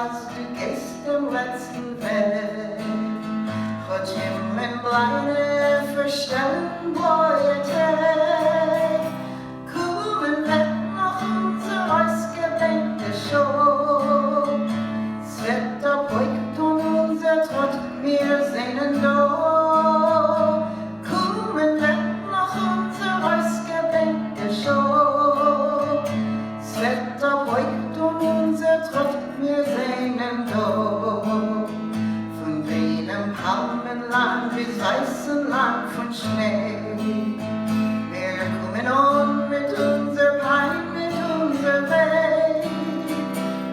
als du gehst im letzten Weg. Gott Himmel bleine verstellen Beute. Kommen wird noch unser ausgedenkte Show. Es wird der Beugt und unser Trott, wir sehnen da. Kommen wird noch unser ausgedenkte Show. Es wird der Beugt und unser Trott, wir sehnen da. Von grünem Palmenland bis weißem Land von Schnee. Wir kommen on mit unser Pein, mit unser Weg.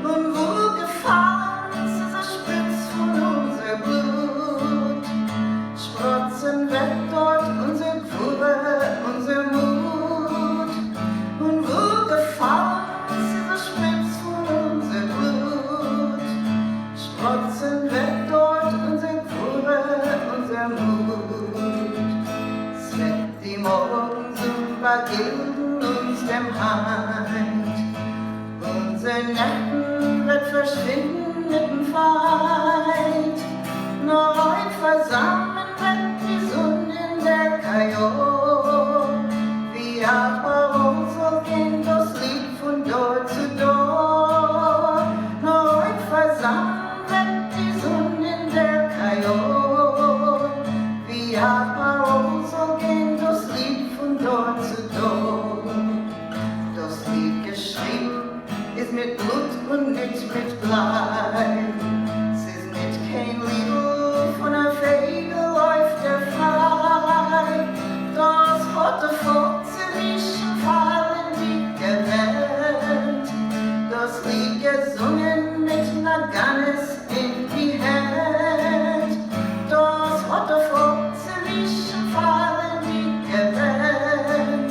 Und wo gefallen ist der Spitz von unser Blut. Sprotzen wird dort unser Grube, unser Mut. Und wo gefallen ist der Spitz von unser Blut. Sprotzen wird dort unser Grube, unser Mut. Es wird die Morgen zum Begilden uns dem Hand. Unser Nacken wird verschwinden mit dem Feind. Nur ein Versammeln wird die Sonne in der Kajor. Wie Abraham soll gehen das Lied von Dor zu Dor. Nur ein Versammeln wird die Sonne in der Kajor. Wie Abraham soll gehen das Lied von Dor zu Dor. Das Lied geschrieben ist mit Blut und nicht mit Blei. Es ist nicht kein Lied von einer Fege läuft der frei. Das hat der Volk zerrischen Fall in die Gewalt. Das Lied gesungen mit einer Gannes in die Hand. Das hat der Volk zerrischen Fall in die Gewalt.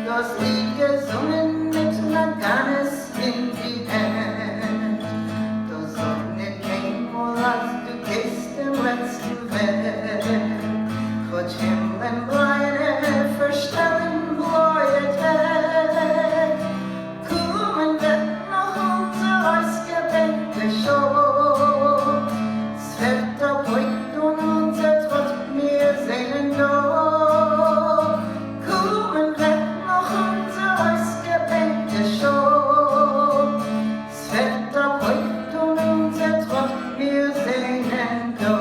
Das Lied gesungen mit einer Gannes in die Hand. Das Zog Nit Keynmol, als du gehst im letzten Weg. Gott Himmel bleine verstellen Leute. Kommen wird noch unser ausgedenkte Show. Es wird der Beugt und unser Trott, wir sehnen da. Kommen wird noch unser ausgedenkte Show. Es wird der Beugt und unser Trott, wir sehnen da.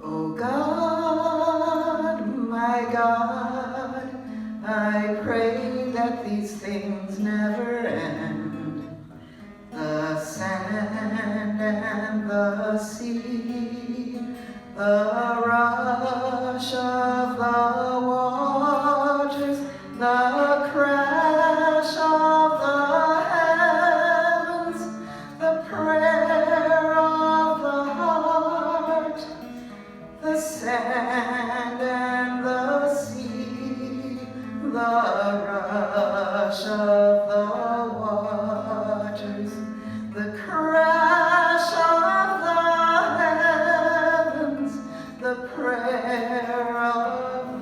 Oh God, my God, I pray that these things never end. The sand and the sea, the rush of the waters, the crash of the heavens, the prayer of the heart, the sand and the sea, the rush of the waters, the crash of the heavens, the prayer of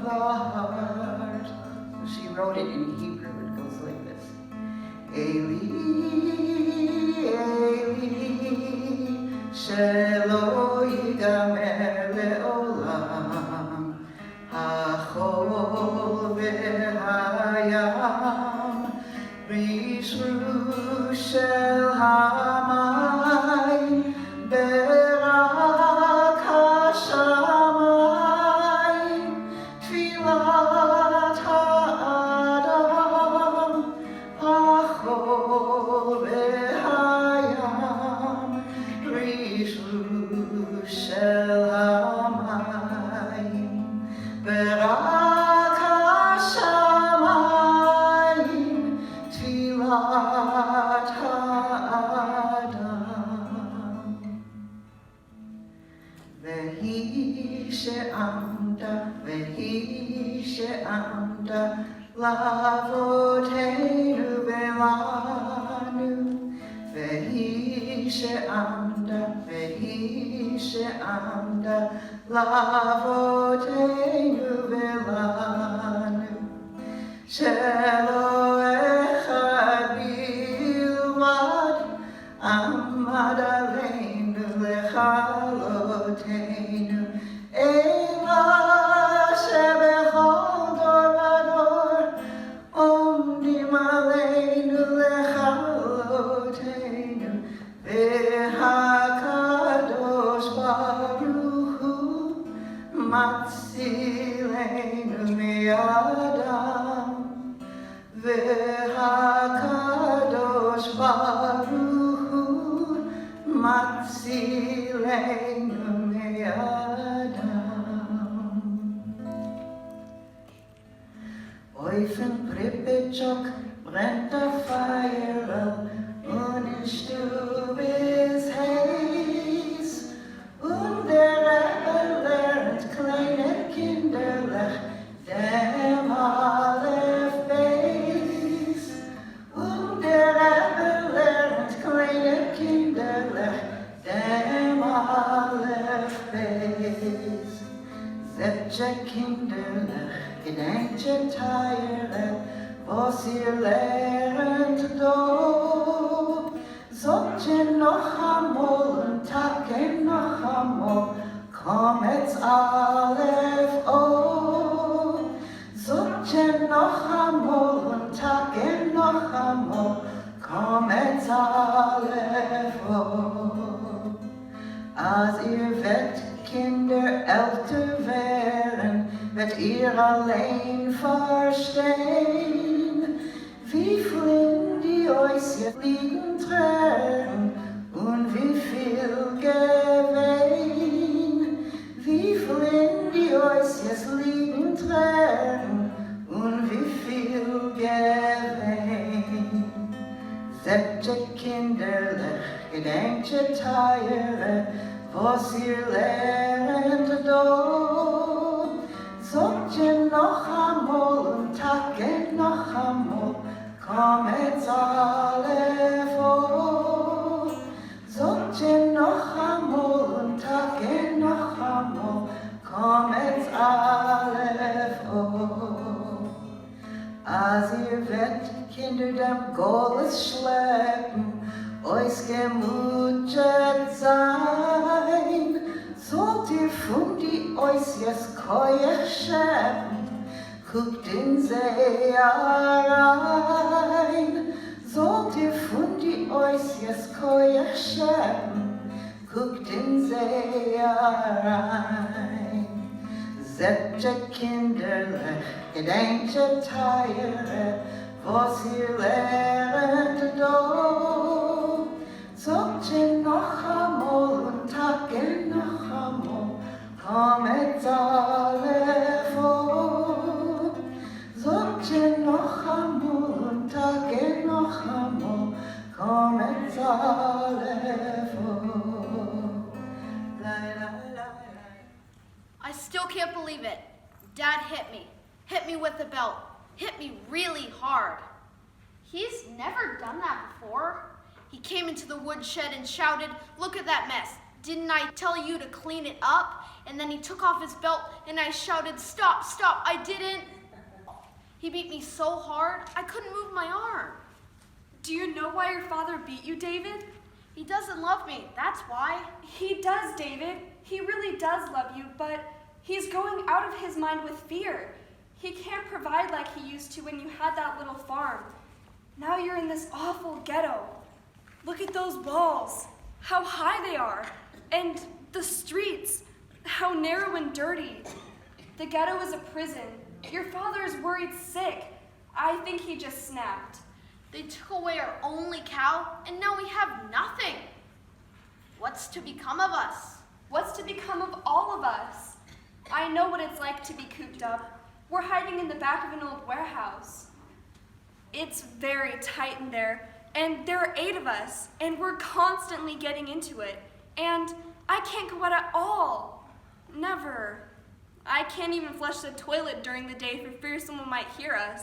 the heart. She wrote it in Hebrew. It goes like this. Eli, Eli, shelo yigamer le'olam, hachol ve'hayam, rishru shel hamayim, berak hashamayim, tfilat ha'adam, hachol ve'hayam, rishru shel hamayim, berak hashamayim, tfilat ha'adam. Vehi she'amda lavoteinu velanu. Vehi she'amda lavoteinu velanu. She'lo echad לכלותנו, אימה שבכל דור ודור עומדים עלינו לכלותנו, והקדוש ברוך הוא מצילנו מידם, והקדוש ברוך הוא מצילנו מידם. Oyfn Pripetshok brennt der Feuer und in Stube ist heiß, und der Rebbe lernt kleine Kinderlech dem Aleph Beis, und der Rebbe lernt kleine Kinderlech dem Aleph Beis. Setze Kinderlech, gedenkt je Teire, was ihr lernt do. Sagt je noch einmal und Tage noch einmal, kommet's Aleph O. Sagt je noch einmal und Tage noch einmal, kommet's Aleph O. Als ihr werdet Kinder älter werden, wird ihr allein verstehen, wie flink die euch jetzt liegen tragen und wie viel Gewinn, wie flink die euch jetzt liegen tragen und wie viel Gewinn. Seid ihr kinderlich, gedenkt ihr Teire, was ihr lernt do. Sagt ihr noch einmal und Tage noch einmal, kommet's Aleph O. Sagt ihr noch einmal und Tage noch einmal, kommet's Aleph O. Als ihr werdet Kinder dem Goles schleppen, euch gemutschet sein, sollt ihr von die euch jetzt keuer schäppen, guckt in sie rein. Sollt ihr von die euch jetzt keuer schäppen, guckt in sie rein. Seid ihr kinderlich, gedenkt ihr Teire, was ihr lernt do. Sagt ihr noch einmal und Tage noch einmal, kommet's Aleph O. Sagt ihr noch einmal und Tage noch einmal, kommet's Aleph O. I still can't believe it. Dad hit me with the belt, hit me really hard. He's never done that before. He came into the woodshed and shouted, "Look at that mess. Didn't I tell you to clean it up?" And then he took off his belt and I shouted, "Stop, stop, I didn't." He beat me so hard, I couldn't move my arm. Do you know why your father beat you, David? He doesn't love me, that's why. He does, David. He really does love you, but he's going out of his mind with fear. He can't provide like he used to when you had that little farm. Now you're in this awful ghetto. Look at those walls, how high they are, and the streets, how narrow and dirty. The ghetto is a prison. Your father is worried sick. I think he just snapped. They took away our only cow, and now we have nothing. What's to become of us? What's to become of all of us? I know what it's like to be cooped up. We're hiding in the back of an old warehouse. It's very tight in there, and there are 8 of us, and we're constantly getting into it. And I can't go out at all. Never. I can't even flush the toilet during the day for fear someone might hear us.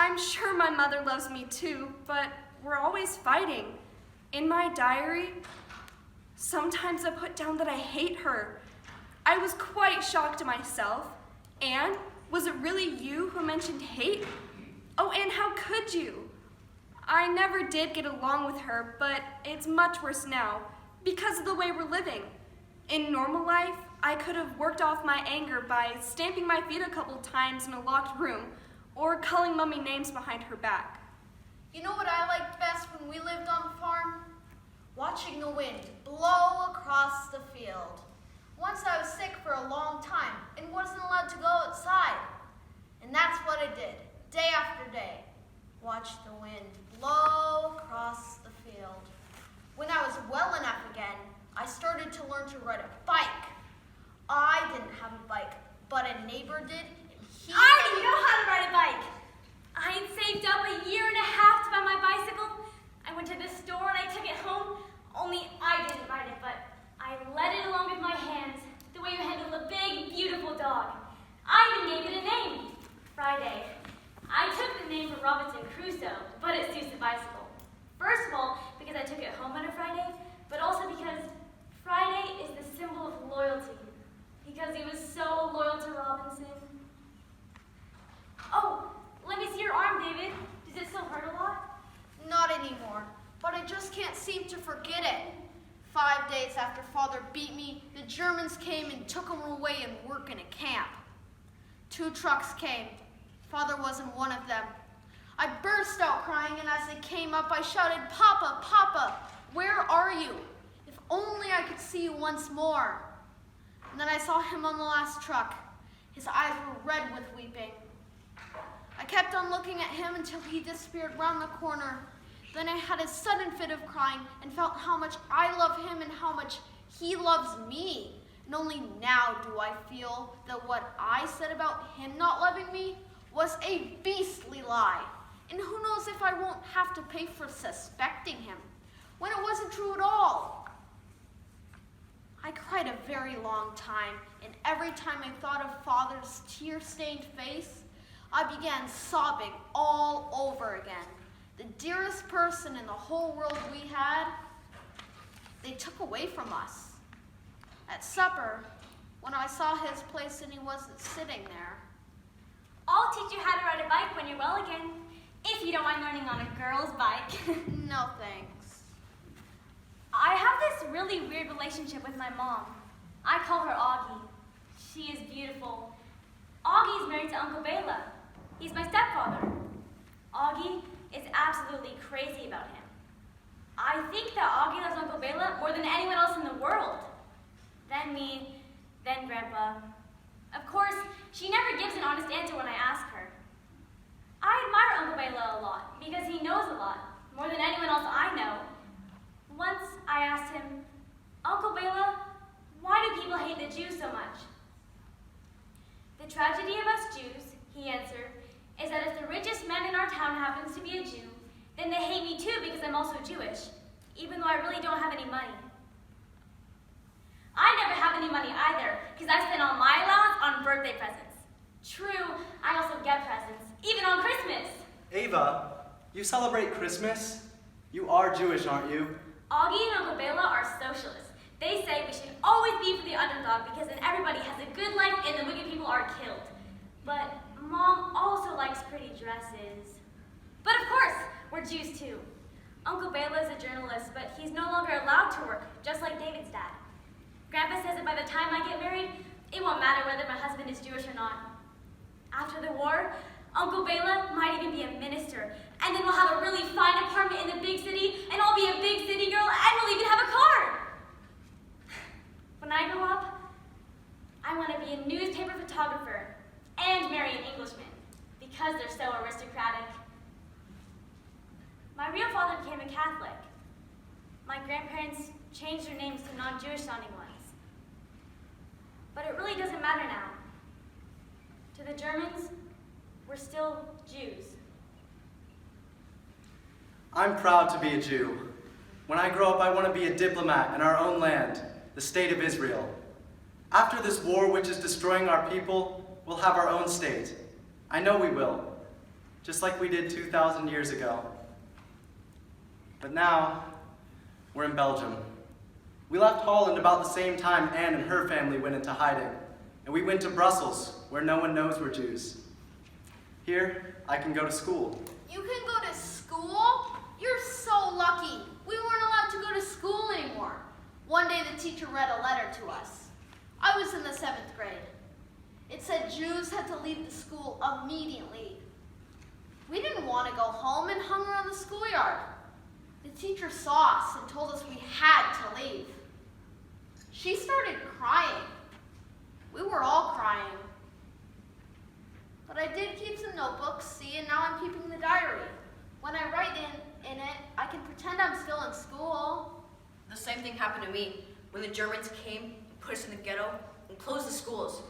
I'm sure my mother loves me too, but we're always fighting. In my diary, sometimes I put down that I hate her. I was quite shocked at myself. Anne, was it really you who mentioned hate? Oh, Anne, how could you? I never did get along with her, but it's much worse now because of the way we're living. In normal life, I could have worked off my anger by stamping my feet a couple times in a locked room or calling Mummy names behind her back. You know what I liked best when we lived on the farm? Watching the wind blow across the field. Once I was sick for a long time and wasn't allowed to go outside. And that's what I did, day after day. Watch the wind blow across the field. When I was well enough again, I started to learn to ride a bike. I didn't have a bike, but a neighbor did. I already know how to ride a bike. I had saved up a year and a half to buy my bicycle. I went to the store and I took it home, only I didn't ride it, but I led it along with my hands, the way you handle a big, beautiful dog. I even gave it a name, Friday. I took the name for Robinson Crusoe, but it suits the bicycle. First of all, because I took it home on a Friday, but also because Friday is the symbol of loyalty, because he was so loyal to Robinson. Oh, let me see your arm, David. Does it still hurt a lot? Not anymore, but I just can't seem to forget it. 5 days after Father beat me, the Germans came and took him away and work in a camp. 2 trucks came. Father wasn't one of them. I burst out crying, and as they came up, I shouted, "Papa, Papa, where are you? If only I could see you once more." And then I saw him on the last truck. His eyes were red with weeping. I kept on looking at him until he disappeared round the corner. Then I had a sudden fit of crying and felt how much I love him and how much he loves me. And only now do I feel that what I said about him not loving me was a beastly lie. And who knows if I won't have to pay for suspecting him, when it wasn't true at all. I cried a very long time, and every time I thought of Father's tear-stained face, I began sobbing all over again. The dearest person in the whole world we had, they took away from us. At supper, when I saw his place and he wasn't sitting there. I'll teach you how to ride a bike when you're well again, if you don't mind learning on a girl's bike. No thanks. I have this really weird relationship with my mom. I call her Augie. She is beautiful. Augie's married to Uncle Bela. He's my stepfather. Augie is absolutely crazy about him. I think that Augie loves Uncle Bela more than anyone else in the world. Then me, then Grandpa. Of course, she never gives an honest answer when I ask her. I admire Uncle Bela a lot because he knows a lot, more than anyone else I know. Once I asked him, "Uncle Bela, why do people hate the Jews so much?" "The tragedy of us Jews," he answered, "is that if the richest man in our town happens to be a Jew, then they hate me too because I'm also Jewish, even though I really don't have any money." I never have any money either, because I spend all my allowance on birthday presents. True, I also get presents, even on Christmas. Ava, you celebrate Christmas? You are Jewish, aren't you? Augie and Uncle Bela are socialists. They say we should always be for the underdog because then everybody has a good life and the wicked people are killed. But Mom also likes pretty dresses. But of course, we're Jews too. Uncle Bela is a journalist, but he's no longer allowed to work, just like David's dad. Grandpa says that by the time I get married, it won't matter whether my husband is Jewish or not. After the war, Uncle Bela might even be a minister, and then we'll have a really fine apartment in the big city, and I'll be a big city girl, and we'll even have a car. When I grow up, I want to be a newspaper photographer and marry an Englishman, because they're so aristocratic. My real father became a Catholic. My grandparents changed their names to non-Jewish sounding ones. But it really doesn't matter now. To the Germans, we're still Jews. I'm proud to be a Jew. When I grow up, I want to be a diplomat in our own land, the state of Israel. After this war, which is destroying our people, we'll have our own state. I know we will, just like we did 2,000 years ago. But now, we're in Belgium. We left Holland about the same time Anne and her family went into hiding, and we went to Brussels, where no one knows we're Jews. Here, I can go to school. You can go to school? You're so lucky. We weren't allowed to go to school anymore. One day the teacher read a letter to us. I was in the 7th grade. It said Jews had to leave the school immediately. We didn't want to go home and hung around the schoolyard. The teacher saw us and told us we had to leave. She started crying. We were all crying. But I did keep some notebooks, see, and now I'm keeping the diary. When I write in it, I can pretend I'm still in school. The same thing happened to me when the Germans came and put us in the ghetto and closed the schools.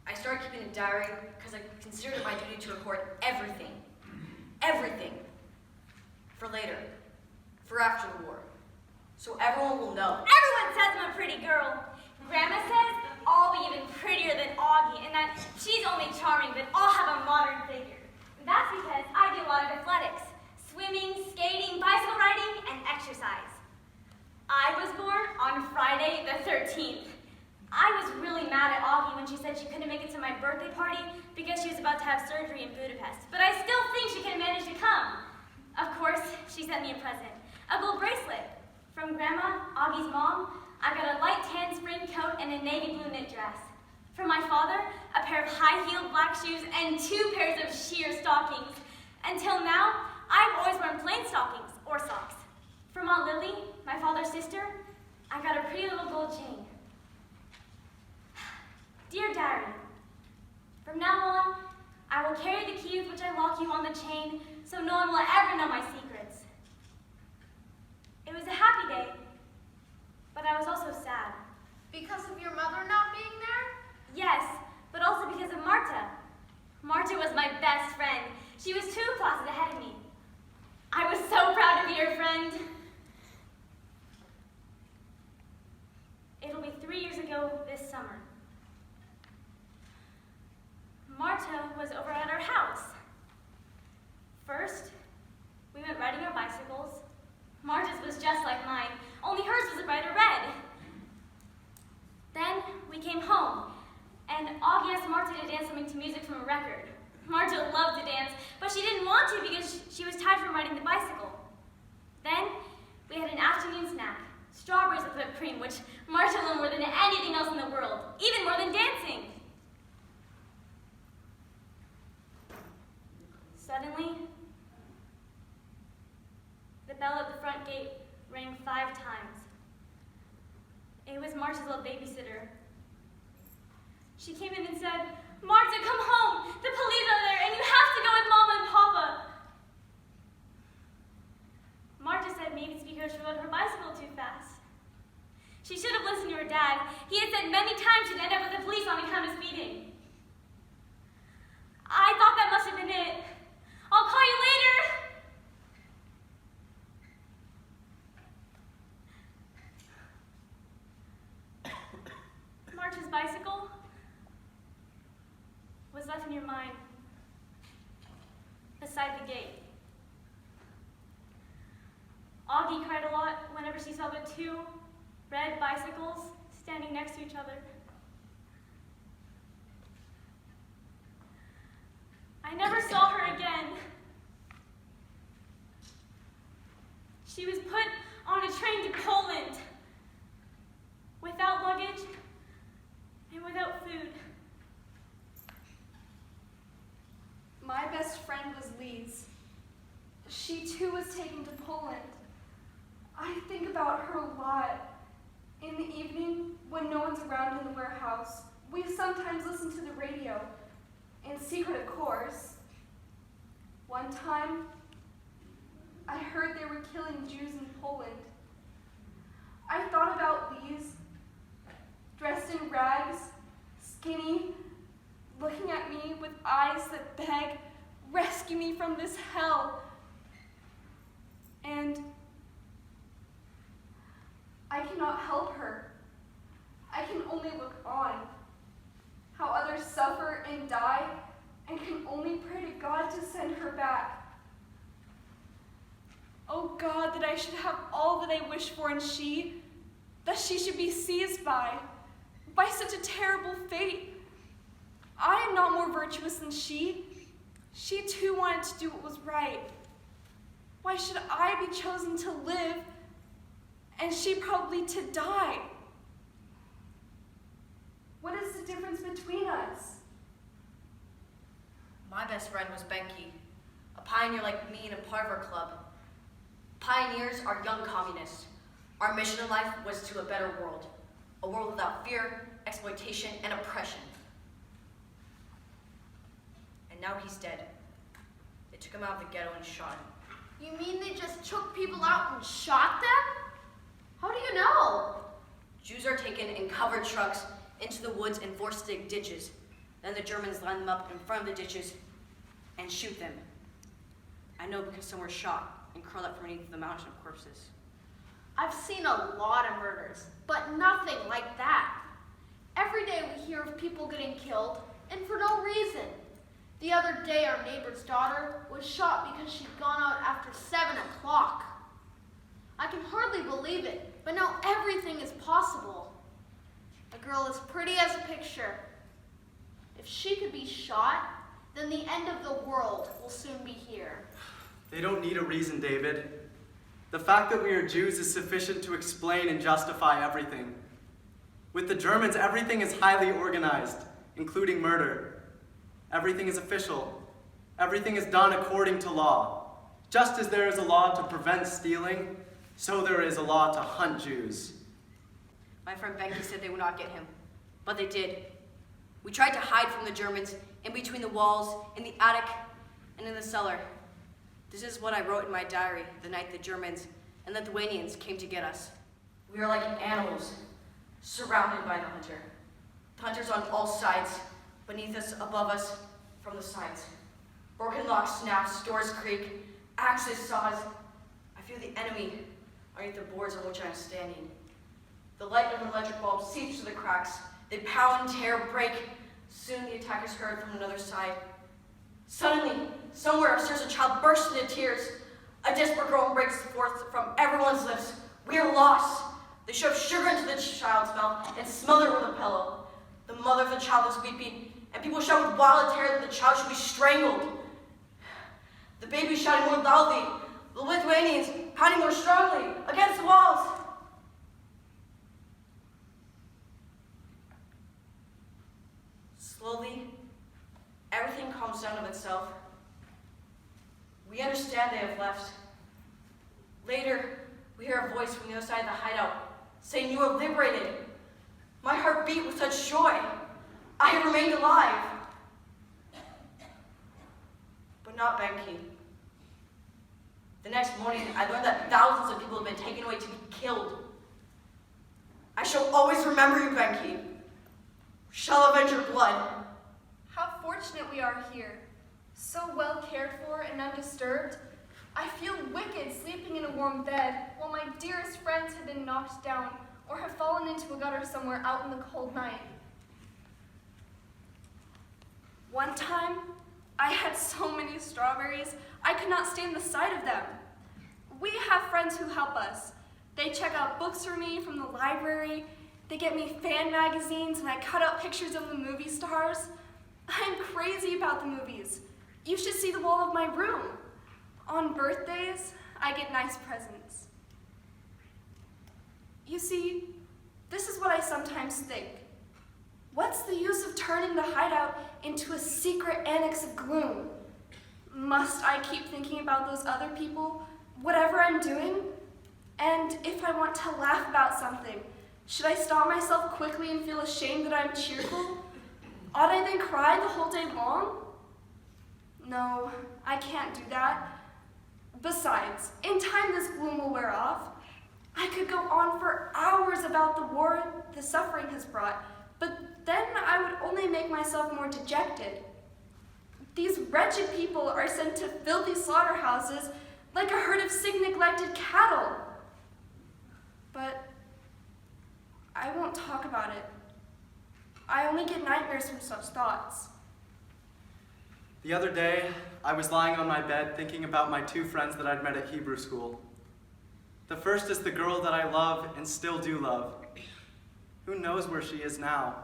I started keeping a diary because I considered it my duty to record everything. Everything. For later. For after the war. So everyone will know. Everyone says I'm a pretty girl. Grandma says I'll be even prettier than Augie, and that she's only charming, but I'll have a modern figure. And that's because I do a lot of athletics. Swimming, skating, bicycle riding, and exercise. I was born on Friday the 13th. I was really mad at Augie when she said she couldn't make it to my birthday party because she was about to have surgery in Budapest. But I still think she could manage to come. Of course, she sent me a present. A gold bracelet. From Grandma, Augie's mom, I got a light tan spring coat and a navy blue knit dress. From my father, a pair of high-heeled black shoes and 2 pairs of sheer stockings. Until now, I've always worn plain stockings or socks. From Aunt Lily, my father's sister, I got a pretty little gold chain. Dear Diary, from now on, I will carry the key with which I lock you on the chain so no one will ever know my secrets. It was a happy day, but I was also sad. Because of your mother not being there? Yes, but also because of Marta. Marta was my best friend. She was 2 classes ahead of me. I was so proud to be her friend. It'll be 3 years ago this summer. Marta was over at our house. First, we went riding our bicycles. Marta's was just like mine, only hers was a brighter red. Then we came home, and Augie asked Marta to dance something to music from a record. Marta loved to dance, but she didn't want to because she was tired from riding the bicycle. Then we had an afternoon snack, strawberries with whipped cream, which Marta loved more than anything else in the world, even more than dancing. Suddenly, the bell at the front gate rang 5 times. It was Marta's little babysitter. She came in and said, "Marta, come home! The police are there and you have to go with Mama and Papa!" Marta said maybe it's because she rode her bicycle too fast. She should have listened to her dad. He had said many times she'd end up with the police on account of speeding. I thought that must have been it. I'll call you later! Marta's bicycle was left near mine, beside the gate. Augie cried a lot whenever she saw the 2 red bicycles standing next to each other. I never saw her again. She was put on a train to Poland, without luggage and without food. My best friend was Lise. She too was taken to Poland. I think about her a lot. In the evening, when no one's around in the warehouse, we sometimes listen to the radio. In secret, of course. One time, I heard they were killing Jews in Poland. I thought about Lise, dressed in rags, skinny, looking at me with eyes that beg, "Rescue me from this hell." And I cannot help her. I can only look on. How others suffer and die, and can only pray to God to send her back. Oh God, that I should have all that I wish for, and that she should be seized by such a terrible fate. I am not more virtuous than she. She too wanted to do what was right. Why should I be chosen to live and she probably to die. What is the difference between us? My best friend was Benki, a pioneer like me in a part of our club. Pioneers are young communists. Our mission in life was to a better world, a world without fear, exploitation, and oppression. And now he's dead. They took him out of the ghetto and shot him. You mean they just took people out and shot them? How do you know? Jews are taken in covered trucks into the woods and forced to dig ditches. Then the Germans line them up in front of the ditches and shoot them. I know because some were shot and curled up from beneath the mountain of corpses. I've seen a lot of murders, but nothing like that. Every day we hear of people getting killed, and for no reason. The other day our neighbor's daughter was shot because she'd gone out after 7 o'clock. I can hardly believe it, but now everything is possible. A girl as pretty as a picture. If she could be shot, then the end of the world will soon be here. They don't need a reason, David. The fact that we are Jews is sufficient to explain and justify everything. With the Germans, everything is highly organized, including murder. Everything is official. Everything is done according to law. Just as there is a law to prevent stealing, so there is a law to hunt Jews. My friend Benki said they would not get him, but they did. We tried to hide from the Germans in between the walls, in the attic, and in the cellar. This is what I wrote in my diary the night the Germans and Lithuanians came to get us. We are like animals, surrounded by the hunter. The hunters on all sides, beneath us, above us, from the sides. Broken locks snaps, doors creak, axes, saws. I feel the enemy underneath the boards on which I am standing. The light of an electric bulb seeps through the cracks. They pound, tear, break. Soon the attack is heard from another side. Suddenly, somewhere upstairs, a child bursts into tears. A desperate groan breaks forth from everyone's lips. We are lost. They shove sugar into the child's mouth and smother it with a pillow. The mother of the child is weeping, and people shout with wild terror that the child should be strangled. The baby shouting more loudly, the Lithuanians pounding more strongly against the walls. Slowly, everything calms down of itself. We understand they have left. Later, we hear a voice from the other side of the hideout saying, "You are liberated." My heart beat with such joy. I have remained alive. But not Benki. The next morning, I learned that thousands of people have been taken away to be killed. I shall always remember you, Benki. Shall avenge your blood. How fortunate we are here. So well cared for and undisturbed. I feel wicked sleeping in a warm bed while my dearest friends have been knocked down or have fallen into a gutter somewhere out in the cold night. One time, I had so many strawberries, I could not stand the sight of them. We have friends who help us. They check out books for me from the library. They get me fan magazines and I cut out pictures of the movie stars. I'm crazy about the movies. You should see the wall of my room. On birthdays, I get nice presents. You see, this is what I sometimes think. What's the use of turning the hideout into a secret annex of gloom? Must I keep thinking about those other people, whatever I'm doing? And if I want to laugh about something, should I stop myself quickly and feel ashamed that I'm cheerful? Ought I then cry the whole day long? No, I can't do that. Besides, in time this gloom will wear off. I could go on for hours about the war the suffering has brought, but then I would only make myself more dejected. These wretched people are sent to filthy slaughterhouses like a herd of sick, neglected cattle. But I won't talk about it. I only get nightmares from such thoughts. The other day, I was lying on my bed thinking about my two friends that I'd met at Hebrew school. The first is the girl that I love and still do love. Who knows where she is now?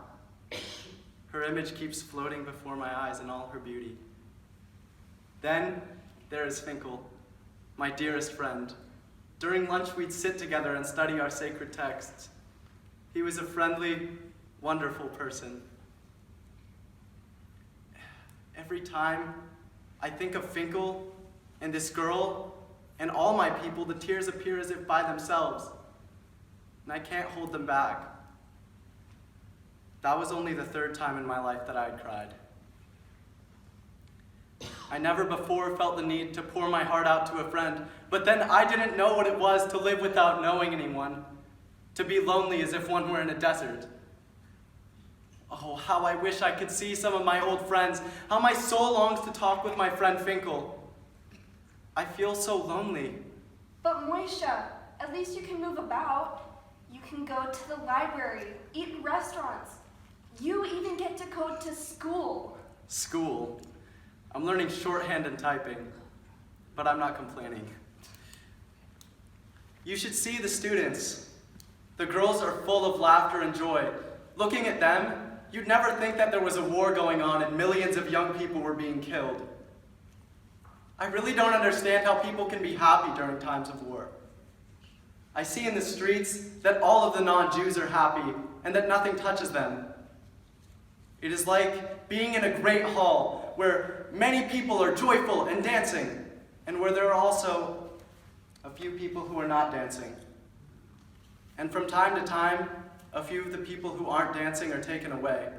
Her image keeps floating before my eyes in all her beauty. Then there is Finkel, my dearest friend. During lunch, we'd sit together and study our sacred texts. He was a friendly, wonderful person. Every time I think of Finkel and this girl and all my people, the tears appear as if by themselves, and I can't hold them back. That was only the third time in my life that I had cried. I never before felt the need to pour my heart out to a friend, but then I didn't know what it was to live without knowing anyone, to be lonely as if one were in a desert. Oh, how I wish I could see some of my old friends, how my soul longs to talk with my friend Finkel. I feel so lonely. But Moishe, at least you can move about. You can go to the library, eat in restaurants. You even get to go to school. School? I'm learning shorthand and typing, but I'm not complaining. You should see the students. The girls are full of laughter and joy. Looking at them, you'd never think that there was a war going on and millions of young people were being killed. I really don't understand how people can be happy during times of war. I see in the streets that all of the non-Jews are happy and that nothing touches them. It is like being in a great hall where many people are joyful and dancing, and where there are also a few people who are not dancing. And from time to time, a few of the people who aren't dancing are taken away.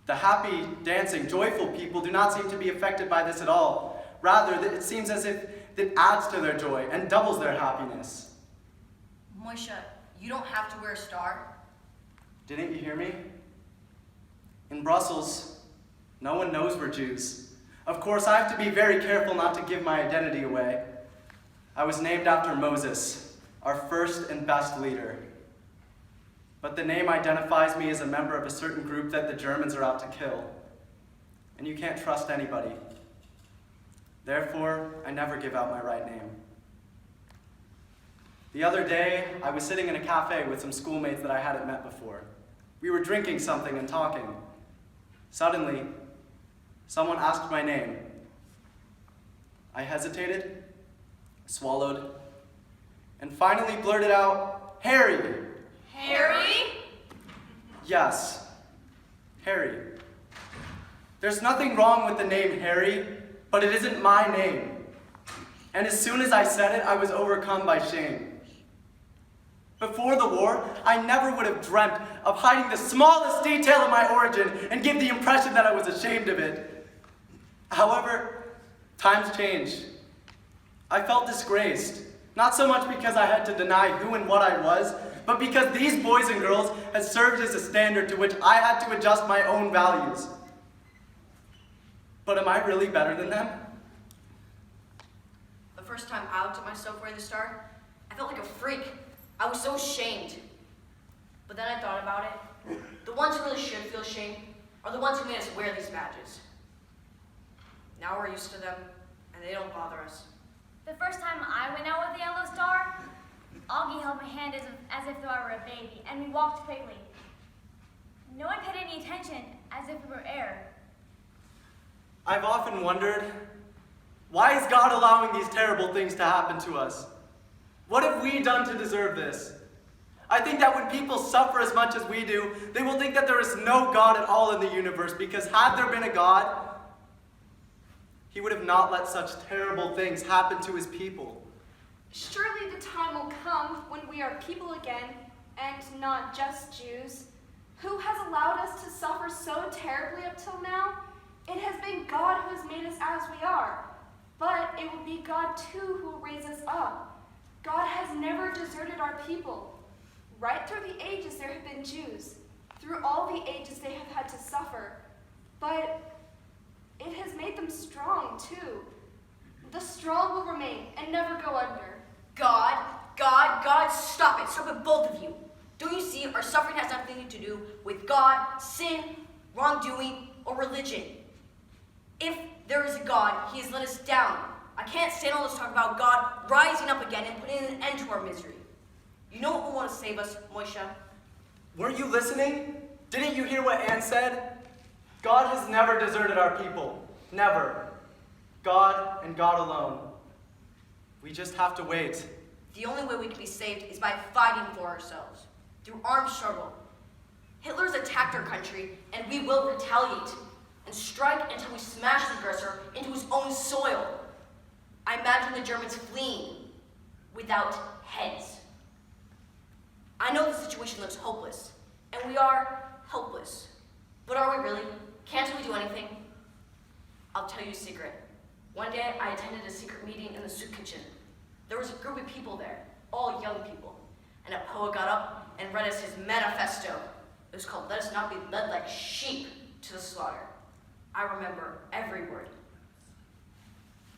The happy, dancing, joyful people do not seem to be affected by this at all. Rather, it seems as if it adds to their joy and doubles their happiness. Moishe, you don't have to wear a star. Didn't you hear me? In Brussels, no one knows we're Jews. Of course, I have to be very careful not to give my identity away. I was named after Moses, our first and best leader. But the name identifies me as a member of a certain group that the Germans are out to kill. And you can't trust anybody. Therefore, I never give out my right name. The other day, I was sitting in a cafe with some schoolmates that I hadn't met before. We were drinking something and talking. Suddenly, someone asked my name. I hesitated, swallowed, and finally blurted out, "Harry!" Harry? Yes, Harry. There's nothing wrong with the name Harry, but it isn't my name. And as soon as I said it, I was overcome by shame. Before the war, I never would have dreamt of hiding the smallest detail of my origin and give the impression that I was ashamed of it. However, times change. I felt disgraced, not so much because I had to deny who and what I was, but because these boys and girls had served as a standard to which I had to adjust my own values. But am I really better than them? The first time I looked at myself wearing the star, I felt like a freak. I was so ashamed. But then I thought about it. The ones who really should feel shame are the ones who made us wear these badges. Now we're used to them, and they don't bother us. The first time I went out with the yellow star, Augie held my hand as if though I were a baby, and we walked quickly. No one paid any attention, as if we were air. I've often wondered, why is God allowing these terrible things to happen to us? What have we done to deserve this? I think that when people suffer as much as we do, they will think that there is no God at all in the universe, because had there been a God, he would have not let such terrible things happen to his people. Surely the time will come when we are people again, and not just Jews. Who has allowed us to suffer so terribly up till now? It has been God who has made us as we are. But it will be God too who will raise us up. God has never deserted our people. Right through the ages there have been Jews. Through all the ages they have had to suffer. But it has made them strong too. The strong will remain and never go under. God, stop it. Stop it, both of you. Don't you see our suffering has nothing to do with God, sin, wrongdoing, or religion? If there is a God, he has let us down. I can't stand all this talk about God rising up again and putting an end to our misery. You know what will want to save us, Moishe? Weren't you listening? Didn't you hear what Anne said? God has never deserted our people. Never. God and God alone. We just have to wait. The only way we can be saved is by fighting for ourselves, through armed struggle. Hitler's attacked our country, and we will retaliate, and strike until we smash the aggressor into his own soil. I imagine the Germans fleeing without heads. I know the situation looks hopeless, and we are helpless. But are we really? Can't we do anything? I'll tell you a secret. One day, I attended a secret meeting in the soup kitchen. There was a group of people there, all young people, and a poet got up and read us his manifesto. It was called, "Let us not be led like sheep to the slaughter." I remember every word.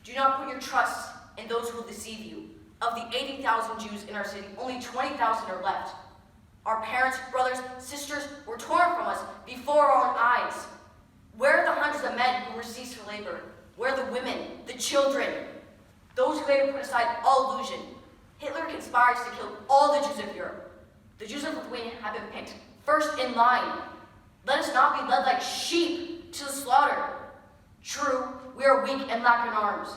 Do not put your trust in those who will deceive you. Of the 80,000 Jews in our city, only 20,000 are left. Our parents, brothers, sisters were torn from us before our own eyes. Where are the hundreds of men who were seized for labor? Where are the women, the children? Those who later put aside all illusion. Hitler conspires to kill all the Jews of Europe. The Jews of Lithuania have been picked first in line. Let us not be led like sheep to the slaughter. True, we are weak and lack in arms.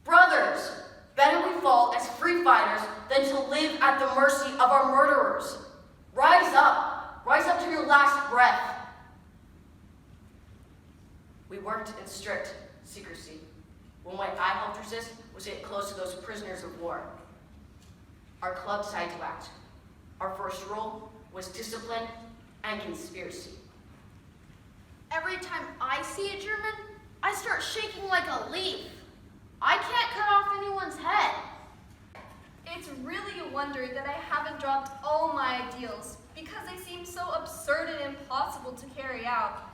Brothers, better we fall as free fighters than to live at the mercy of our murderers. Rise up to your last breath. We worked in strict secrecy. One way I helped resist was to get close to those prisoners of war. Our club decided to act. Our first rule was discipline and conspiracy. Every time I see a German, I start shaking like a leaf. I can't cut off anyone's head. It's really a wonder that I haven't dropped all my ideals because they seem so absurd and impossible to carry out.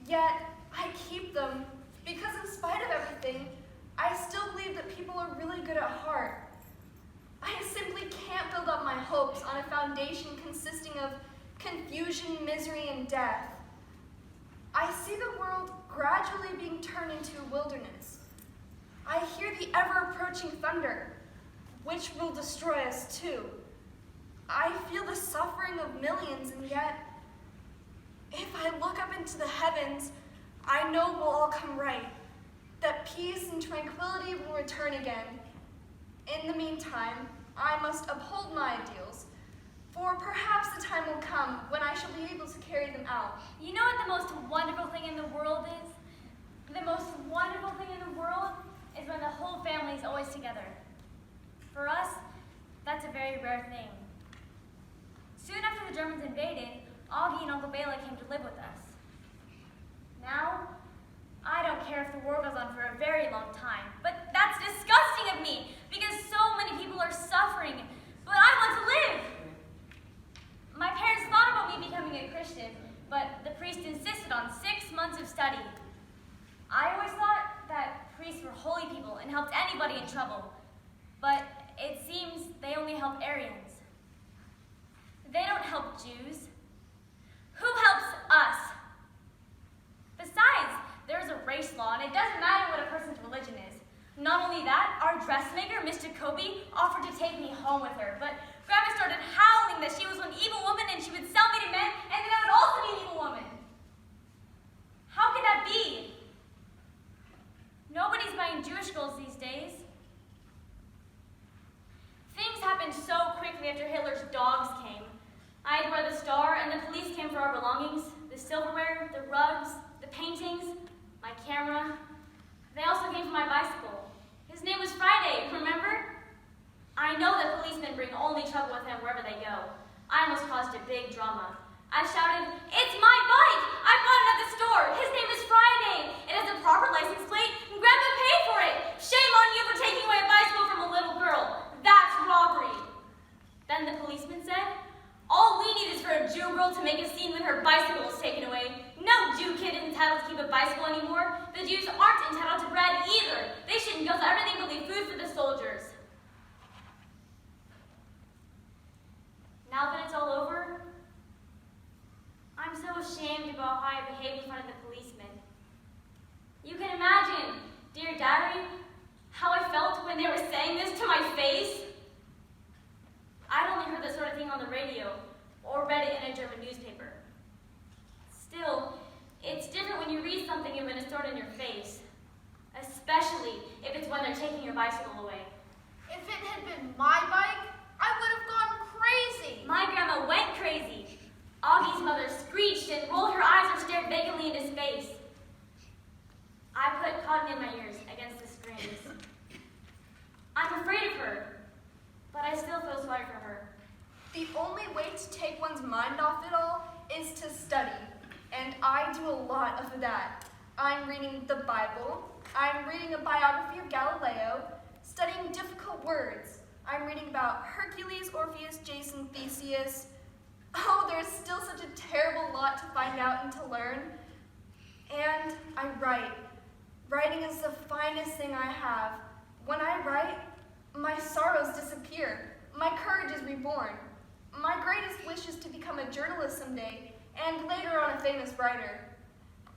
Yet, I keep them because in spite of everything, I still believe that people are really good at heart. I simply can't build up my hopes on a foundation consisting of confusion, misery, and death. I see the world gradually being turned into a wilderness. I hear the ever-approaching thunder, which will destroy us too. I feel the suffering of millions, and yet, if I look up into the heavens, I know we'll all come right, that peace and tranquility will return again. In the meantime, I must uphold my ideals, for perhaps the time will come when I shall be able to carry them out. You know what the most wonderful thing in the world is? The most wonderful thing in the world is when the whole family is always together. For us, that's a very rare thing. Soon after the Germans invaded, Augie and Uncle Bela came to live with us. Now, I don't care if the war goes on for a very long time, but that's disgusting of me, because so many people are suffering, but I want to live. My parents thought about me becoming a Christian, but the priest insisted on 6 months of study. I always thought that priests were holy people and helped anybody in trouble, but it seems they only help Aryans. They don't help Jews. Who helps us? Besides, there's a race law, and it doesn't matter what a person's religion is. Not only that, our dressmaker, Mr. Kobe, offered to take me home with her, but Grandma started howling that she was an evil woman and she would sell me to men, and then I would also be an evil woman. How could that be? Nobody's buying Jewish girls these days. Things happened so quickly after Hitler's dogs came. I had to wear the star, and the police came for our belongings, the silverware, the rugs, the paintings, my camera. They also came for my bicycle. His name was Friday, remember? I know that policemen bring only trouble with him wherever they go. I almost caused a big drama. I shouted, "It's my bike! I bought it at the store! His name is Friday! It has a proper license plate, and Grandma paid for it! Shame on you for taking away a bicycle from a little girl! That's robbery!" Then the policeman said, "All we need is for a Jew girl to make a scene when her bicycle is taken away. No Jew kid is entitled to keep a bicycle anymore. The Jews aren't entitled to bread either. They shouldn't go to everything but leave food for the soldiers." Now that it's all over, I'm so ashamed about how I behaved in front of the policeman. You can imagine, dear diary, how I felt when they were saying this to my face. I'd only heard this sort of thing on the radio or read it in a German newspaper. Still, it's different when you read something and when it's thrown in your face, especially if it's when they're taking your bicycle away. off it all is to study, and I do a lot of that. I'm reading the Bible, I'm reading a biography of Galileo, studying difficult words. I'm reading about Hercules, Orpheus, Jason, Theseus. Oh, there's still such a terrible lot to find out and to learn. And I write. Writing is the finest thing I have. When I write, my sorrows disappear. My courage is reborn. My greatest wish is to become a journalist someday, and later on a famous writer.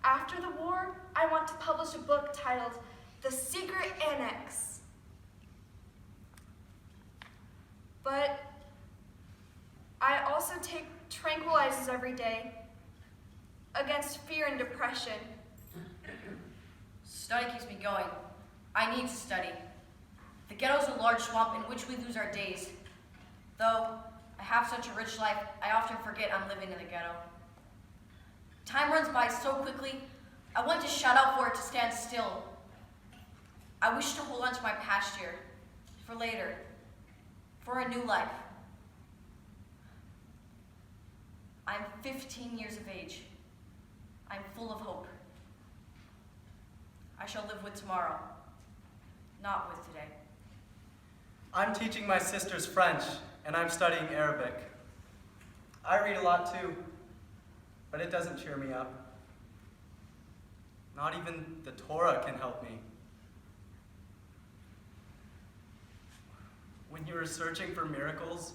After the war, I want to publish a book titled The Secret Annex. But I also take tranquilizers every day against fear and depression. Study keeps me going. I need to study. The ghetto's a large swamp in which we lose our days. Though I have such a rich life, I often forget I'm living in the ghetto. Time runs by so quickly, I want to shout out for it to stand still. I wish to hold on to my past year, for later, for a new life. I'm 15 years of age. I'm full of hope. I shall live with tomorrow, not with today. I'm teaching my sisters French, and I'm studying Arabic. I read a lot too, but it doesn't cheer me up. Not even the Torah can help me. When you are searching for miracles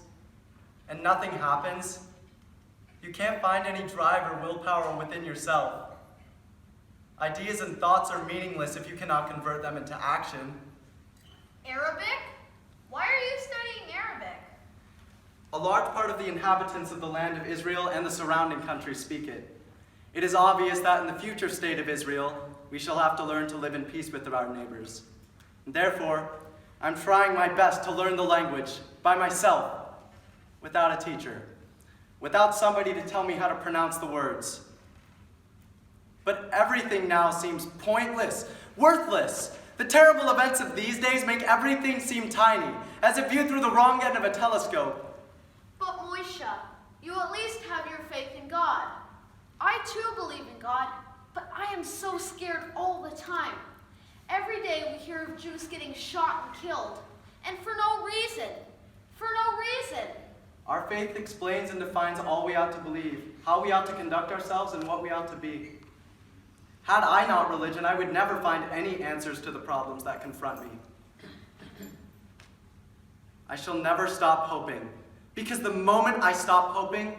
and nothing happens, you can't find any drive or willpower within yourself. Ideas and thoughts are meaningless if you cannot convert them into action. Arabic? Why are you studying Arabic? A large part of the inhabitants of the land of Israel and the surrounding countries speak it. It is obvious that in the future state of Israel, we shall have to learn to live in peace with our neighbors. And therefore, I'm trying my best to learn the language by myself, without a teacher, without somebody to tell me how to pronounce the words. But everything now seems pointless, worthless. The terrible events of these days make everything seem tiny, as if viewed through the wrong end of a telescope. But Moisha, you at least have your faith in God. I too believe in God, but I am so scared all the time. Every day we hear of Jews getting shot and killed, and for no reason. For no reason. Our faith explains and defines all we ought to believe, how we ought to conduct ourselves, and what we ought to be. Had I not religion, I would never find any answers to the problems that confront me. I shall never stop hoping, because the moment I stop hoping,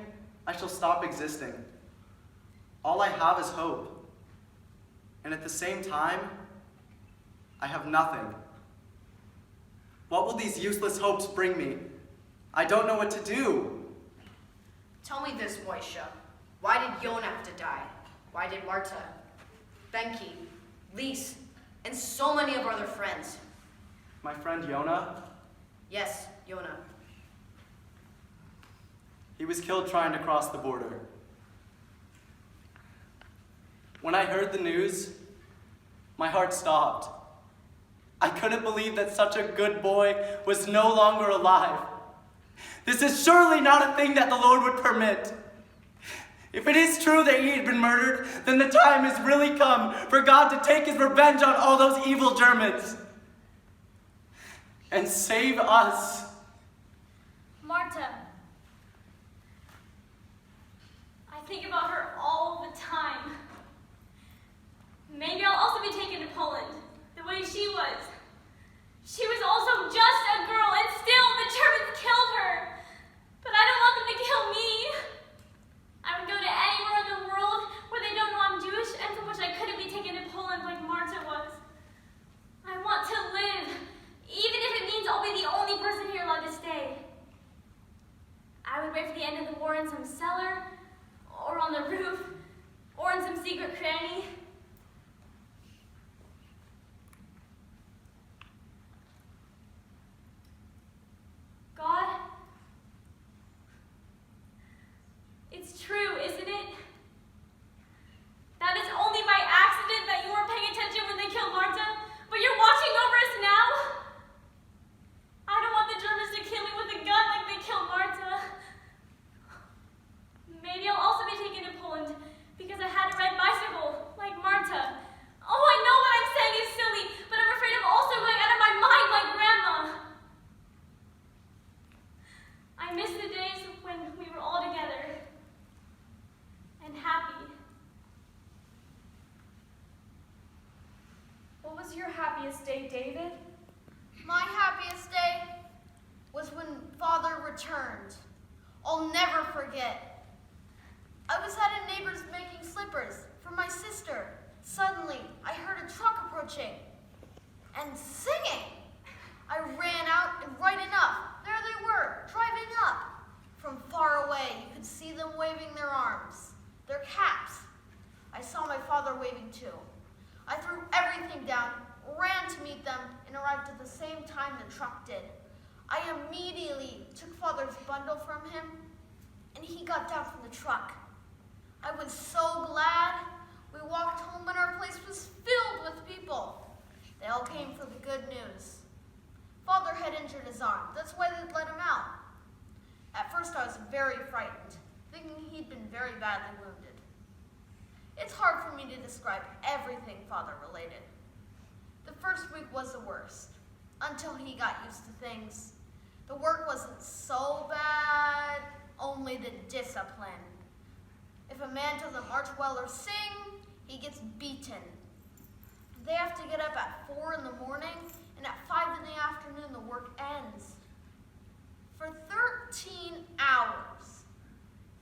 I shall stop existing. All I have is hope. And at the same time, I have nothing. What will these useless hopes bring me? I don't know what to do. Tell me this, Moisha. Why did Yonah have to die? Why did Marta, Benki, Lise, and so many of our other friends? My friend Yonah? Yes, Yonah. He was killed trying to cross the border. When I heard the news, my heart stopped. I couldn't believe that such a good boy was no longer alive. This is surely not a thing that the Lord would permit. If it is true that he had been murdered, then the time has really come for God to take his revenge on all those evil Germans and save us. Marta. I think about her all the time. Maybe I'll also be taken to Poland, the way she was. She was also just a girl, and still the Germans killed her. But I don't want them to kill me. I would go to anywhere in the world where they don't know I'm Jewish, and from which I couldn't be taken to Poland like Marta was. I want to live, even if it means I'll be the only person here allowed to stay. I would wait for the end of the war in some cellar, or on the roof, or in some secret cranny. God, it's true, isn't it? That is only by accident that you weren't paying attention when they killed Marta, but you're watching over us now? I don't want the Germans to kill me with a gun like they killed Marta. happiest day, David? My happiest day was when Father returned. I'll never forget. I was at a neighbor's making slippers for my sister. Suddenly, I heard a truck approaching and singing. I ran out, and right enough, there they were, driving up. From far away, you could see them waving their arms, their caps. I saw my father waving too. I threw everything down, ran to meet them, and arrived at the same time the truck did. I immediately took Father's bundle from him, and he got down from the truck. I was so glad. We walked home, and our place was filled with people. They all came for the good news. Father had injured his arm. That's why they let him out. At first, I was very frightened, thinking he'd been very badly wounded. It's hard for me to describe everything Father related. The first week was the worst, until he got used to things. The work wasn't so bad, only the discipline. If a man doesn't march well or sing, he gets beaten. They have to get up at 4 in the morning, and at 5 in the afternoon, the work ends. For 13 hours.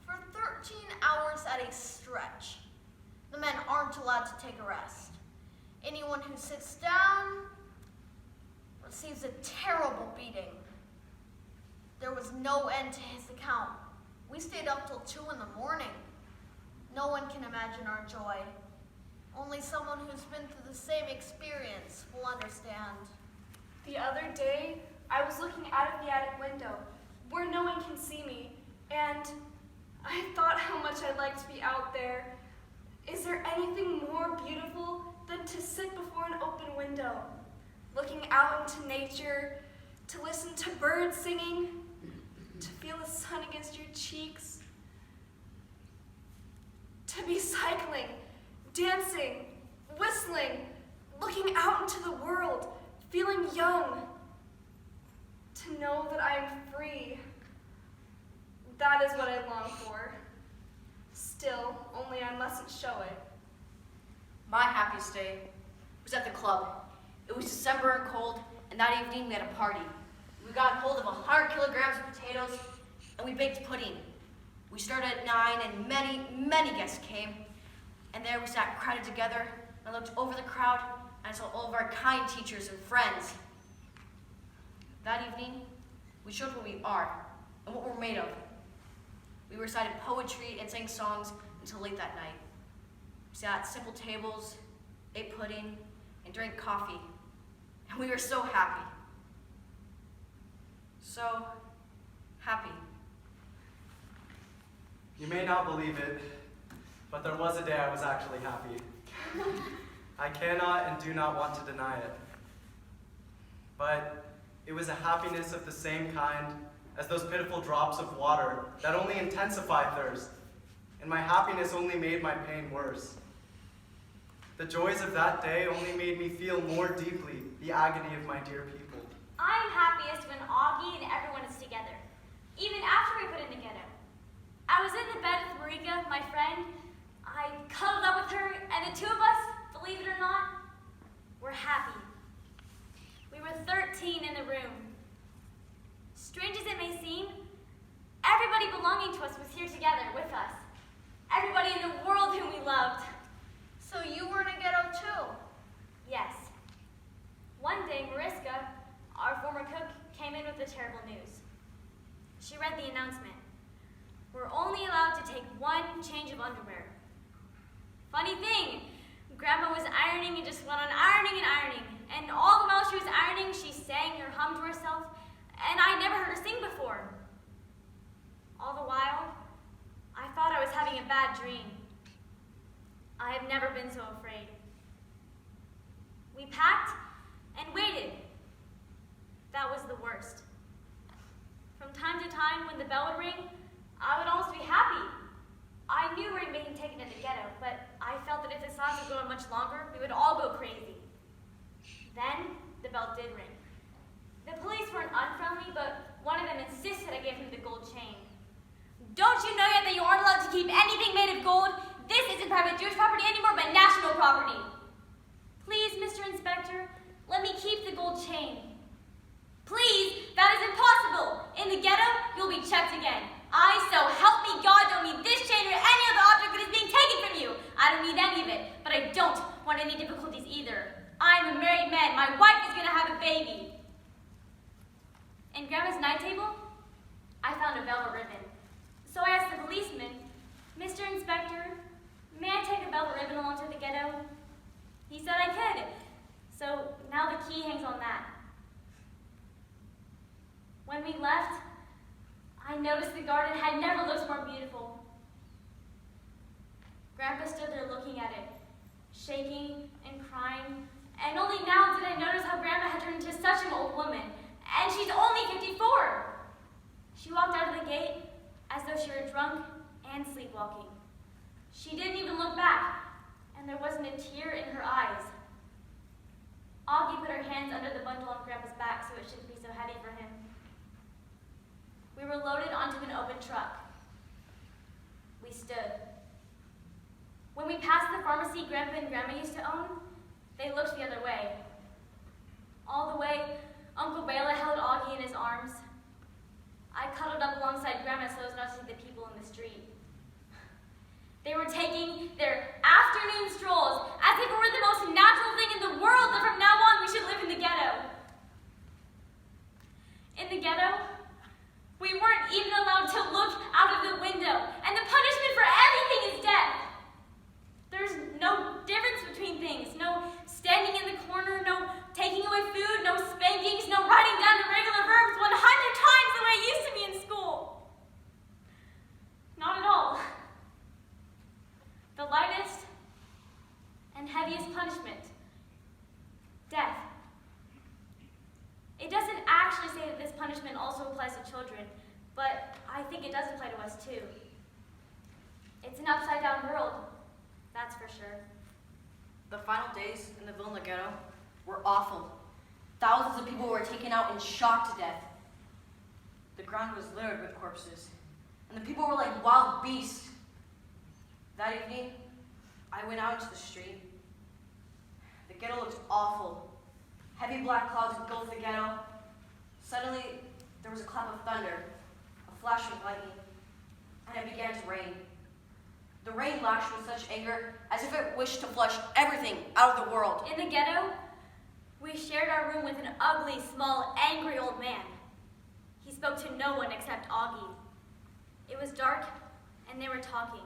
For 13 hours at a stretch. The men aren't allowed to take a rest. Anyone who sits down receives a terrible beating. There was no end to his account. We stayed up till 2 in the morning. No one can imagine our joy. Only someone who's been through the same experience will understand. The other day, I was looking out of the attic window, where no one can see me, and I thought how much I'd like to be out there. Is there anything more beautiful than to sit before an open window, looking out into nature, to listen to birds singing, to feel the sun against your cheeks, to be cycling, dancing, whistling, looking out into the world, feeling young, to know that I am free. That is what I long for. Still, only I mustn't show it. My happiest day was at the club. It was December and cold, and that evening we had a party. We got hold of 100 kilograms of potatoes, and we baked pudding. We started at 9, and many guests came. And there we sat crowded together. I looked over the crowd, and I saw all of our kind teachers and friends. That evening, we showed what we are and what we're made of. We recited poetry and sang songs until late that night. We sat at simple tables, ate pudding, and drank coffee. And we were so happy. So happy. You may not believe it, but there was a day I was actually happy. I cannot and do not want to deny it. But it was a happiness of the same kind as those pitiful drops of water that only intensify thirst, and my happiness only made my pain worse. The joys of that day only made me feel more deeply the agony of my dear people. I'm happiest when Augie and everyone is together, even after we put in the ghetto. I was in the bed with Marika, my friend. I cuddled up with her, and the two of us, believe it or not, were happy. We were 13 in the room. Strange as it may seem, everybody belonging to us was here together with us. Everybody in the world whom we loved. So you were in a ghetto too? Yes. One day, Mariska, our former cook, came in with the terrible news. She read the announcement. We're only allowed to take 1 change of underwear. Funny thing, Grandma was ironing and just went on ironing and ironing. And all the while she was ironing, she sang or hummed to herself, and I never heard her sing before. All the while, I thought I was having a bad dream. I have never been so afraid. We packed and waited. That was the worst. From time to time, when the bell would ring, I would almost be happy. I knew we were being taken to the ghetto, but I felt that if the songs would go on much longer, we would all go crazy. Then, the bell did ring. The police weren't unfriendly, but one of them insisted I give him the gold chain. Don't you know yet that you aren't allowed to keep anything made of gold? This isn't private Jewish property anymore, but national property. Please, Mr. Inspector, Let me keep the gold chain. Please, that is impossible. In the ghetto, you'll be checked again. So help me God, don't need this chain or any other object that is being taken from you. I don't need any of it, but I don't want any difficulties either. I'm a married man. My wife is going to have a baby. In Grandma's night table, I found a velvet ribbon. So I asked the policeman, Mr. Inspector, may I take a velvet ribbon along to the ghetto? He said I could. So now the key hangs on that. When we left, I noticed the garden had never looked more beautiful. Grandpa stood there looking at it, shaking and crying, and only now did I notice how Grandma had turned into such an old woman, and she's only 54. She walked out of the gate as though she were drunk and sleepwalking. She didn't even look back, and there wasn't a tear in her eyes. Augie put her hands under the bundle on Grandpa's back so it shouldn't be so heavy for him. We were loaded onto an open truck. We stood. When we passed the pharmacy Grandpa and Grandma used to own, they looked the other way. All the way, Uncle Bela held Augie in his arms. I cuddled up alongside Grandma so as not to see the people in the street. They were taking their afternoon strolls as if it were the most natural thing in the world that from now on we should live in the ghetto. In the ghetto, we weren't even allowed to look out of the window, and the punishment for everything is death. There's no difference between things, no standing in the corner, no taking away food, no spankings, no writing down irregular verbs 100 times the way it used to be in school. Not at all. The lightest and heaviest punishment, death. It doesn't actually say that this punishment also applies to children, but I think it does apply to us too. It's an upside-down world, that's for sure. The final days in the Vilna ghetto were awful. Thousands of people were taken out and shot to death. The ground was littered with corpses, and the people were like wild beasts. That evening, I went out into the street. The ghetto looked awful. Heavy black clouds engulfed the ghetto. Suddenly, there was a clap of thunder, a flash of lightning, and it began to rain. The rain lashed with such anger as if it wished to flush everything out of the world. In the ghetto, we shared our room with an ugly, small, angry old man. He spoke to no one except Augie. It was dark, and they were talking.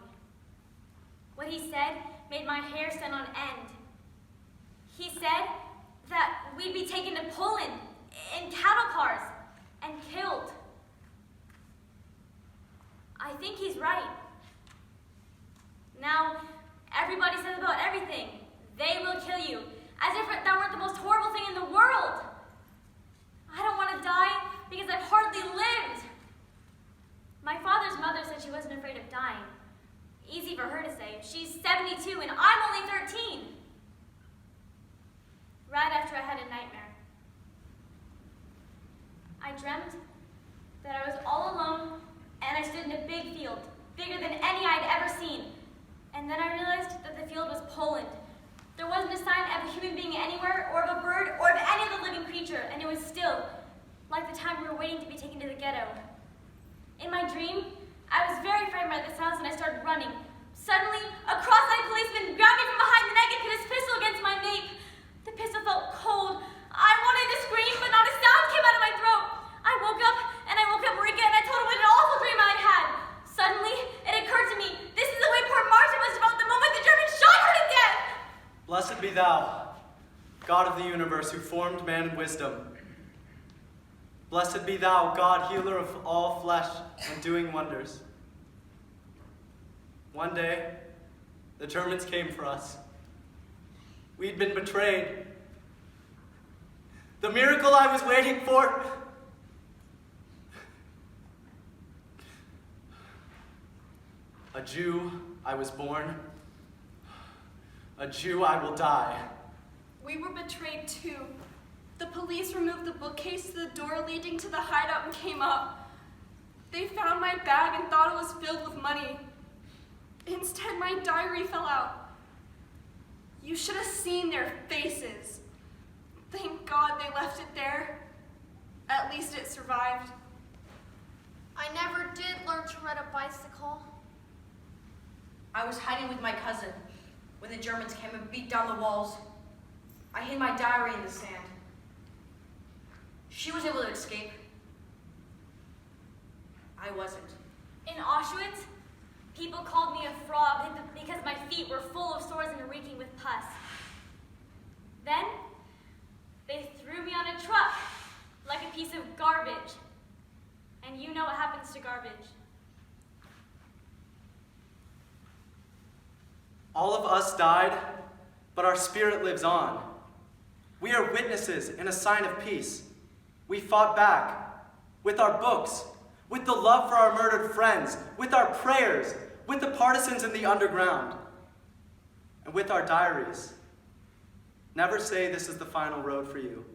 What he said made my hair stand on end. He said that we'd be taken to Poland in cattle cars and killed. I think he's right. Now, everybody says about everything, they will kill you, as if that weren't the most horrible thing in the world. I don't want to die because I've hardly lived. My father's mother said she wasn't afraid of dying. Easy for her to say. She's 72 and I'm only 13. Right after I had a nightmare. I dreamt that I was all alone and I stood in a big field, bigger than any I'd ever seen. And then I realized that the field was Poland. There wasn't a sign of a human being anywhere, or of a bird, or of any other living creature, and it was still, like the time we were waiting to be taken to the ghetto. In my dream, I was very frightened by the sounds and I started running. Suddenly, a cross-eyed policeman grabbed me from behind the neck and put his pistol against my nape. The pistol felt cold. I wanted to scream, but not a sound came out of my throat. I woke up Marika, and I told her what an awful dream I had had. Suddenly, it occurred to me, this is the way poor Marta must have felt the moment the Germans shot her to death! Blessed be thou, God of the universe, who formed man in wisdom. Blessed be thou, God, healer of all flesh, and doing wonders. One day, the Germans came for us. We'd been betrayed. The miracle I was waiting for. A Jew I was born. A Jew I will die. We were betrayed too. The police removed the bookcase to the door leading to the hideout and came up. They found my bag and thought it was filled with money. Instead, my diary fell out. You should have seen their faces. Thank God they left it there. At least it survived. I never did learn to ride a bicycle. I was hiding with my cousin when the Germans came and beat down the walls. I hid my diary in the sand. She was able to escape. I wasn't. In Auschwitz, people called me a frog because my feet were full of sores and reeking with pus. Then, they threw me on a truck like a piece of garbage. And you know what happens to garbage. All of us died, but our spirit lives on. We are witnesses and a sign of peace. We fought back with our books, with the love for our murdered friends, with our prayers, with the partisans in the underground, and with our diaries. Never say this is the final road for you,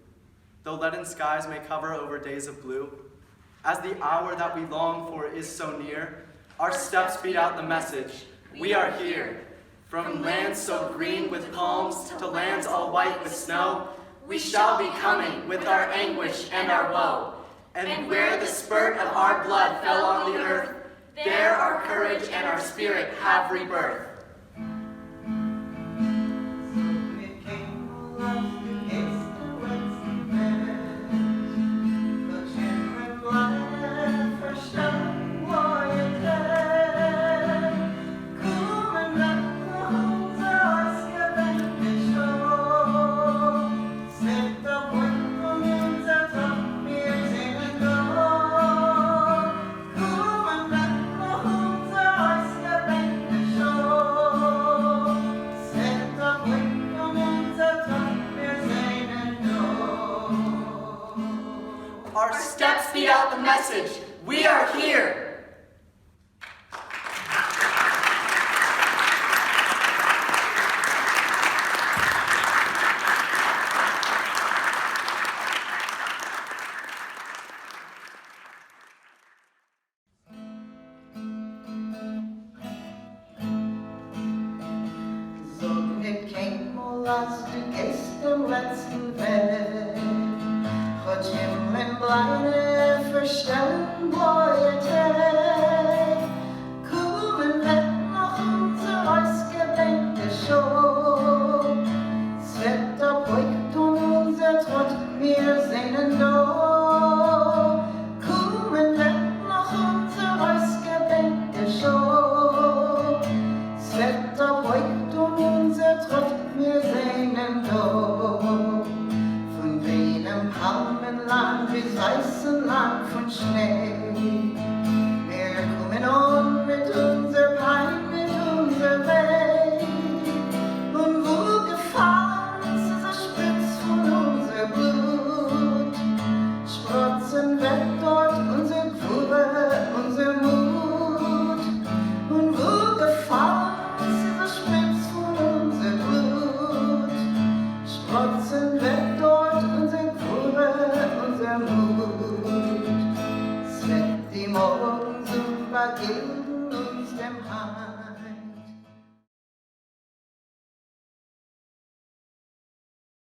though leaden skies may cover over days of blue. As the hour that we long for is so near, our steps beat out the message, we are here. From lands so green with palms to lands all white with snow, we shall be coming with our anguish and our woe. And where the spurt of our blood fell on the earth, there our courage and our spirit have rebirth. Our steps beat out the message, we are here. Zog Nit Keynmol als du gehst im letzten Weg. Gott Himmel kleine verstellen wollte. Kommen wird noch unser ausgedenkte Show. Es wird der Beugt und unser Trott, wir sehnen da. Kommen wird noch unser ausgedenkte Show. Es wird der Beugt und unser Trott, wir sehnen da. Von jenem Palmenland bis weißem Land von Schnee. Wir kommen an mit unser Pein, mit unser Weg. Und wo gefallen ist dieser Spritz von unser Blut. Sprotzen wird dort unser Gewurre, unser Mut. Und wo gefallen ist dieser Spritz von unser Blut. Sprotzen wird dort unser Gewurre, unser Mut. Es wird die Morgen super geben uns dem Hand.